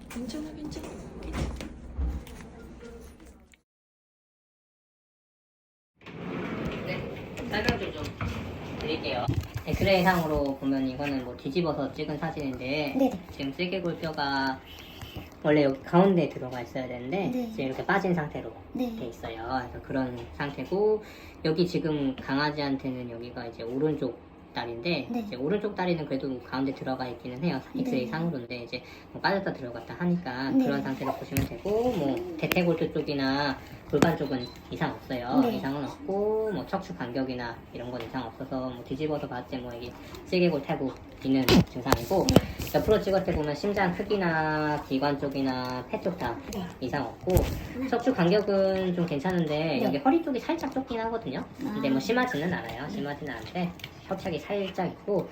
괜찮아, 괜찮아. 네, 설명 좀 드릴게요. 엑스레이상으로 보면 이거는 뭐 뒤집어서 찍은 사진인데 네네. 지금 쓸개골뼈가 원래 여기 가운데 들어가 있어야 되는데 네. 지금 이렇게 빠진 상태로 네. 돼 있어요. 그래서 그런 상태고 여기 지금 강아지한테는 여기가 이제 오른쪽 다리인데 네. 이제 오른쪽 다리는 그래도 가운데 들어가 있기는 해요. 엑스레이 네. 상으로인데 이제 뭐 빠졌다 들어갔다 하니까 네. 그런 상태로 보시면 되고 뭐 대퇴골두 쪽이나 골반 쪽은 이상 없어요. 네. 이상은 없고 뭐 척추 간격이나 이런 건 이상 없어서 뭐 뒤집어서 봤을 때 뭐 이게 쓸개골 타고 있는 증상이고 옆으로 찍었을 때 보면 심장 크기나 기관 쪽이나 폐 쪽 다 이상 없고 척추 간격은 좀 괜찮은데 네. 여기 허리 쪽이 살짝 좁긴 하거든요. 근데 뭐 심하지는 않아요. 심하지는 않은데 협착이 살짝 있고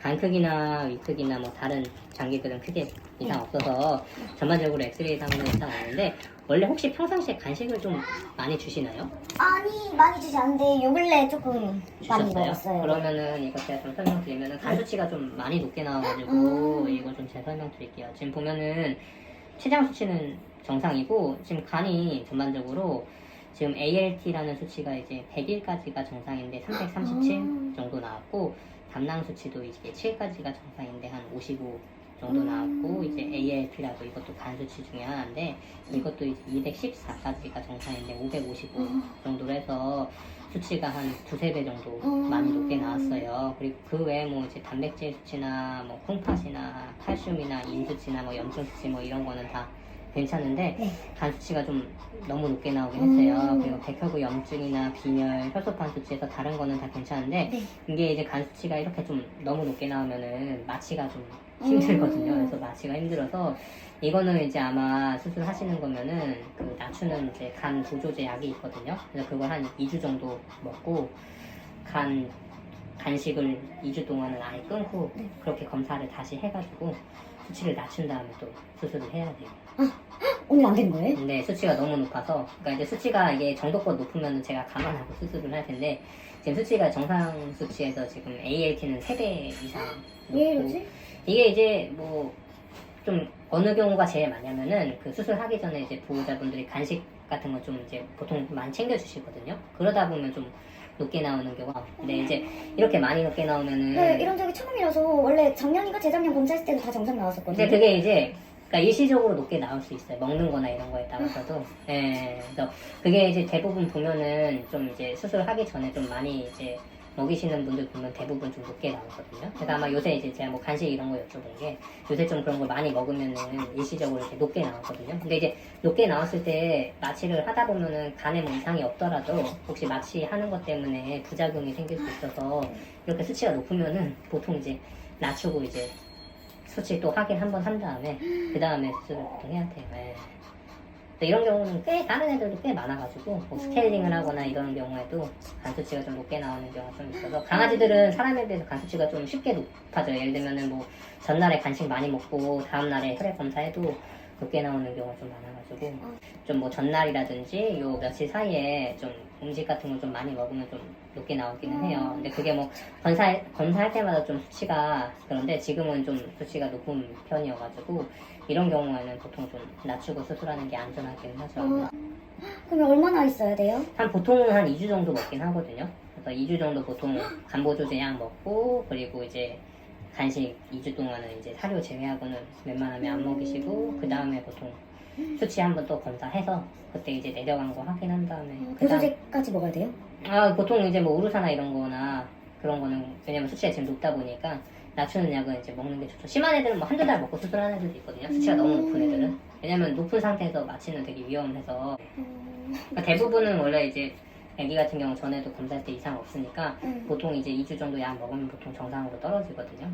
간 크기나 위 크기나 뭐 다른 장기들은 크게 이상 없어서 전반적으로 엑스레이상으로 이상 없는데 원래 혹시 평상시에 간식을 좀 많이 주시나요? 아니, 많이 주지 않는데 요 근래 조금 많이 주셨어요? 먹었어요. 그러면은 이거 제가 좀 설명드리면은 간 수치가 좀 많이 높게 나와가지고 이거 좀 제가 설명드릴게요. 지금 보면은 췌장 수치는 정상이고 지금 간이 전반적으로 지금 ALT라는 수치가 이제 100일까지가 정상인데 337 정도 나왔고 담낭 수치도 이제 7까지가 정상인데 한 55 정도 나왔고 이제 ALP라고 이것도 간 수치 중에 하나인데 이것도 이제 214까지가 정상인데 555 정도로 해서 수치가 한 두세 배 정도 많이 높게 나왔어요. 그리고 그 외에 뭐 이제 단백질 수치나 뭐 콩팥이나 칼슘이나 인 수치나 뭐 염증 수치 뭐 이런 거는 다 괜찮은데 네. 간 수치가 좀 너무 높게 나오긴 했어요. 그리고 백혈구 염증이나 빈혈, 혈소판 수치에서 다른 거는 다 괜찮은데 네. 이게 이제 간 수치가 이렇게 좀 너무 높게 나오면은 마취가 좀 힘들거든요. 그래서 마취가 힘들어서 이거는 이제 아마 수술하시는 거면은 그 낮추는 이제 간 보조제 약이 있거든요. 그래서 그걸 한 2주 정도 먹고 간식을 2주 동안은 아예 끊고 네. 그렇게 검사를 다시 해가지고 수치를 낮춘 다음에 또 수술을 해야 돼요. 오늘 안 되는 거예요? 근데 수치가 너무 높아서 그러니까 이제 수치가 이게 정도껏 높으면 제가 감안하고 수술을 할 텐데 지금 수치가 정상 수치에서 지금 ALT는 3배 이상 왜 높고 이러지? 이게 이제 뭐 좀 어느 경우가 제일 많냐면은 그 수술하기 전에 이제 보호자분들이 간식 같은 거 좀 이제 보통 많이 챙겨주시거든요. 그러다 보면 좀 높게 나오는 경우가 근데 이제 이렇게 많이 높게 나오면은 네, 이런 적이 처음이라서 원래 작년인가 재작년 검사했을 때도 다 정상 나왔었거든요. 근데 그게 이제 그러니까 일시적으로 높게 나올 수 있어요. 먹는 거나 이런 거에 따라서도. 예. 그래서 그게 이제 대부분 보면은 좀 이제 수술하기 전에 좀 많이 이제 먹이시는 분들 보면 대부분 좀 높게 나오거든요. 그래서 아마 요새 이제 제가 뭐 간식 이런 거 여쭤본 게 요새 좀 그런 걸 많이 먹으면은 일시적으로 이렇게 높게 나오거든요. 근데 이제 높게 나왔을 때 마취를 하다 보면은 간에 뭐 이상이 없더라도 혹시 마취하는 것 때문에 부작용이 생길 수 있어서 이렇게 수치가 높으면은 보통 이제 낮추고 이제 수치 또 확인 한번 한 다음에 그 다음에 수술을 보통 해야 돼요. 예. 근데 이런 경우는 꽤 다른 애들도 꽤 많아가지고 뭐 스케일링을 하거나 이런 경우에도 간 수치가 좀 높게 나오는 경우가 좀 있어서 강아지들은 사람에 비해서 간 수치가 좀 쉽게 높아져요. 예를 들면은 뭐 전날에 간식 많이 먹고 다음날에 혈액 검사해도 높게 나오는 경우가 좀 많아가지고 좀 뭐 전날이라든지 요 며칠 사이에 좀 음식 같은 거 좀 많이 먹으면 좀 높게 나오기는 해요. 근데 그게 뭐 검사할 때마다 좀 수치가 그런데 지금은 좀 수치가 높은 편이어가지고 이런 경우에는 보통 좀 낮추고 수술하는 게 안전하기는 하죠. 그러면 얼마나 있어야 돼요? 보통은 한 2주 정도 먹긴 하거든요. 그래서 2주 정도 보통 간보조제 약 먹고 그리고 이제 간식 2주 동안은 이제 사료 제외하고는 웬만하면 안 먹이시고 그 다음에 보통 수치 한번 또 검사해서 그때 이제 내려간 거 확인한 다음에 보조제까지 먹어야 돼요? 보통 이제 뭐 우루사나 이런 거나 그런 거는 왜냐면 수치가 지금 높다 보니까 낮추는 약은 이제 먹는 게 좋죠. 심한 애들은 뭐 한두 달 먹고 수술하는 애들도 있거든요. 수치가 너무 높은 애들은. 왜냐면 높은 상태에서 마취는 되게 위험해서 그러니까 대부분은 원래 이제 애기 같은 경우 전에도 검사할 때 이상 없으니까 보통 이제 2주 정도 약 먹으면 보통 정상으로 떨어지거든요.